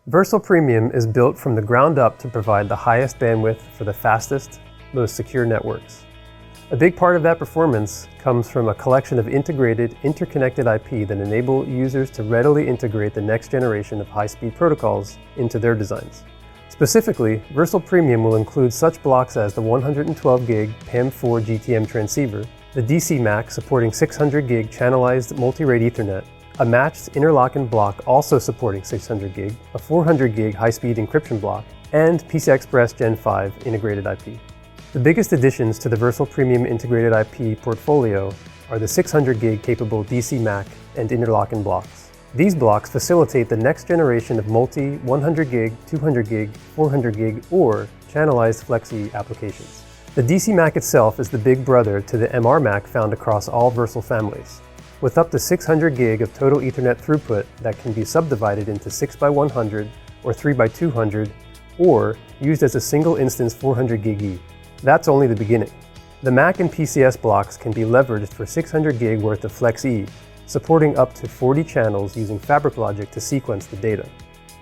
Versal Premium is built from the ground up to provide the highest bandwidth for the fastest, most secure networks. A big part of that performance comes from a collection of integrated, interconnected IP that enable users to readily integrate the next generation of high-speed protocols into their designs. Specifically, Versal Premium will include such blocks as the 112 gig PAM4 GTM transceiver, the DC MAC supporting 600 gig channelized multi-rate Ethernet, a matched interlocking block also supporting 600 gig, a 400 gig high-speed encryption block, and PCI Express Gen 5 integrated IP. The biggest additions to the Versal Premium integrated IP portfolio are the 600 gig capable DC MAC and interlocking blocks. These blocks facilitate the next generation of multi 100 gig, 200 gig, 400 gig, or channelized FlexE applications. The DC MAC itself is the big brother to the MR MAC found across all Versal families, with up to 600 gig of total Ethernet throughput that can be subdivided into 6x100 or 3x200, or used as a single instance 400 gig E. That's only the beginning. The MAC and PCS blocks can be leveraged for 600 gig worth of FlexE, supporting up to 40 channels using fabric logic to sequence the data.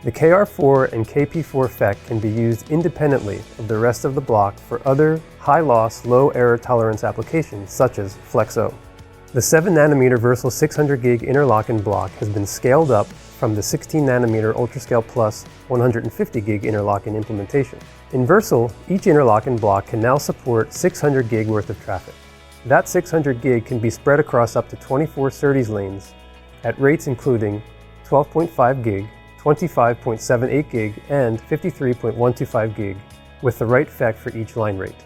The KR4 and KP4 FEC can be used independently of the rest of the block for other high-loss, low-error tolerance applications such as FlexO. The 7nm Versal 600 gig interlocking block has been scaled up from the 16nm UltraScale Plus 150 gig interlocking implementation. In Versal, each interlocking block can now support 600 gig worth of traffic. That 600 gig can be spread across up to 24 SerDes lanes at rates including 12.5 gig, 25.78 gig, and 53.125 gig, with the right FEC for each line rate.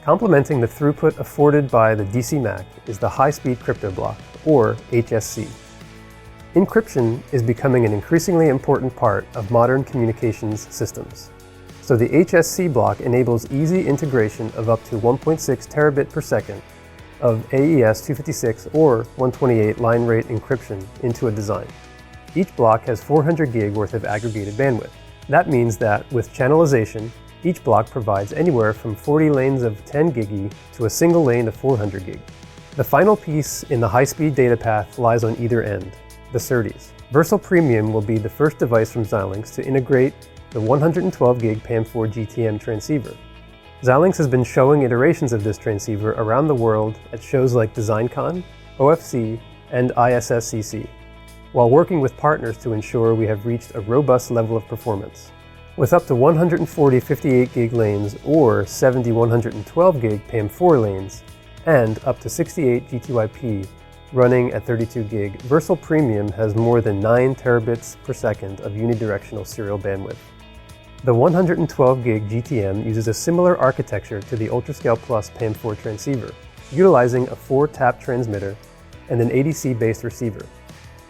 Complementing the throughput afforded by the DC MAC is the high-speed crypto block, or HSC. Encryption is becoming an increasingly important part of modern communications systems. So the HSC block enables easy integration of up to 1.6 terabit per second of AES 256 or 128 line rate encryption into a design. Each block has 400 gig worth of aggregated bandwidth. That means that with channelization, each block provides anywhere from 40 lanes of 10 gig E to a single lane of 400 gig. The final piece in the high-speed data path lies on either end, the SerDes. Versal Premium will be the first device from Xilinx to integrate the 112 gig PAM4 GTM transceiver. Xilinx has been showing iterations of this transceiver around the world at shows like DesignCon, OFC, and ISSCC, while working with partners to ensure we have reached a robust level of performance. With up to 140 58 gig lanes or 70 112 gig PAM4 lanes, and up to 68 G2IP running at 32 gig, Versal Premium has more than 9 terabits per second of unidirectional serial bandwidth. The 112 gig GTM uses a similar architecture to the UltraScale Plus PAM4 transceiver, utilizing a 4-tap transmitter and an ADC-based receiver.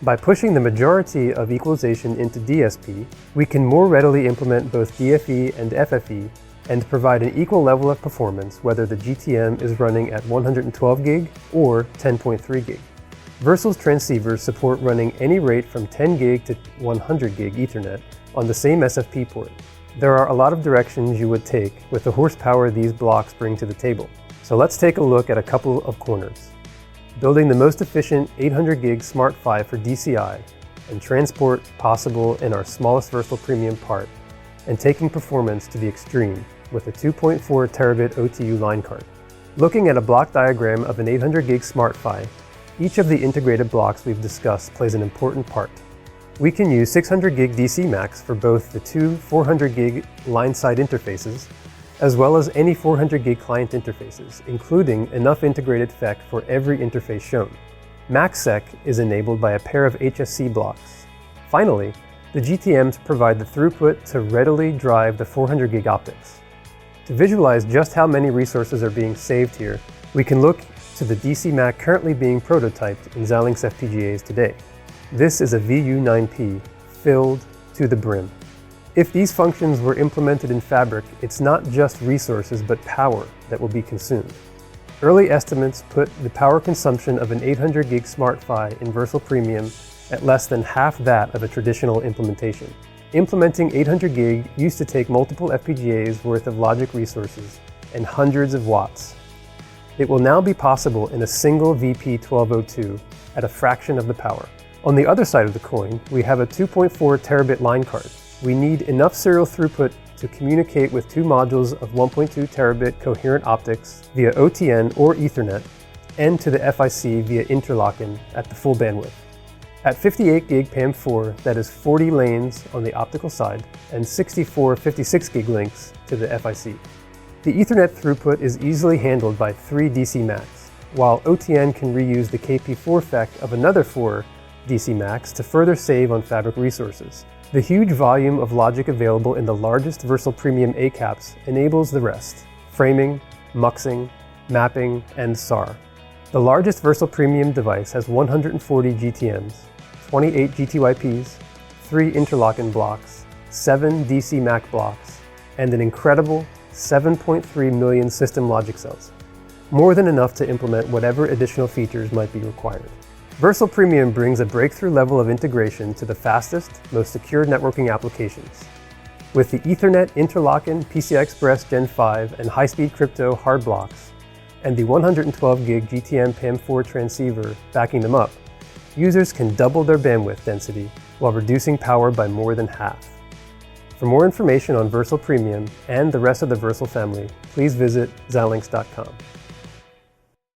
By pushing the majority of equalization into DSP, we can more readily implement both DFE and FFE and provide an equal level of performance whether the GTM is running at 112 gig or 10.3 gig. Versal's transceivers support running any rate from 10 gig to 100 gig Ethernet on the same SFP port. There are a lot of directions you would take with the horsepower these blocks bring to the table. So let's take a look at a couple of corners. Building the most efficient 800 gig Smart PHY for DCI and transport possible in our smallest Versal Premium part, and taking performance to the extreme with a 2.4 terabit OTU line card. Looking at a block diagram of an 800 gig Smart PHY, each of the integrated blocks we've discussed plays an important part. We can use 600 gig DC MACs for both the two 400 gig line-side interfaces, as well as any 400 gig client interfaces, including enough integrated FEC for every interface shown. MACsec is enabled by a pair of HSC blocks. Finally, the GTMs provide the throughput to readily drive the 400 gig optics. To visualize just how many resources are being saved here, we can look to the DC MAC currently being prototyped in Xilinx FPGAs today. This is a VU9P filled to the brim. If these functions were implemented in Fabric, it's not just resources but power that will be consumed. Early estimates put the power consumption of an 800 gig Smart PHY in Versal Premium at less than half that of a traditional implementation. Implementing 800 gig used to take multiple FPGAs worth of logic resources and hundreds of watts. It will now be possible in a single VP1202 at a fraction of the power. On the other side of the coin, we have a 2.4 terabit line card. we need enough serial throughput to communicate with two modules of 1.2 terabit coherent optics via OTN or Ethernet, and to the FIC via interlocking at the full bandwidth. At 58 gig PAM4, that is 40 lanes on the optical side, and 64 56 gig links to the FIC. The Ethernet throughput is easily handled by 3 DC MACs, while OTN can reuse the KP4 FEC of another 4 DC MACs to further save on fabric resources. The huge volume of logic available in the largest Versal Premium ACAPs enables the rest: framing, muxing, mapping, and SAR. The largest Versal Premium device has 140 GTMs, 28 GTYPs, 3 interlocking blocks, 7 DC MAC blocks, and an incredible 7.3 million system logic cells. More than enough to implement whatever additional features might be required. Versal Premium brings a breakthrough level of integration to the fastest, most secure networking applications. With the Ethernet interlocking PCI Express Gen 5 and high-speed crypto hard blocks, and the 112 gig GTM PAM4 transceiver backing them up, users can double their bandwidth density while reducing power by more than half. For more information on Versal Premium and the rest of the Versal family, please visit Xilinx.com.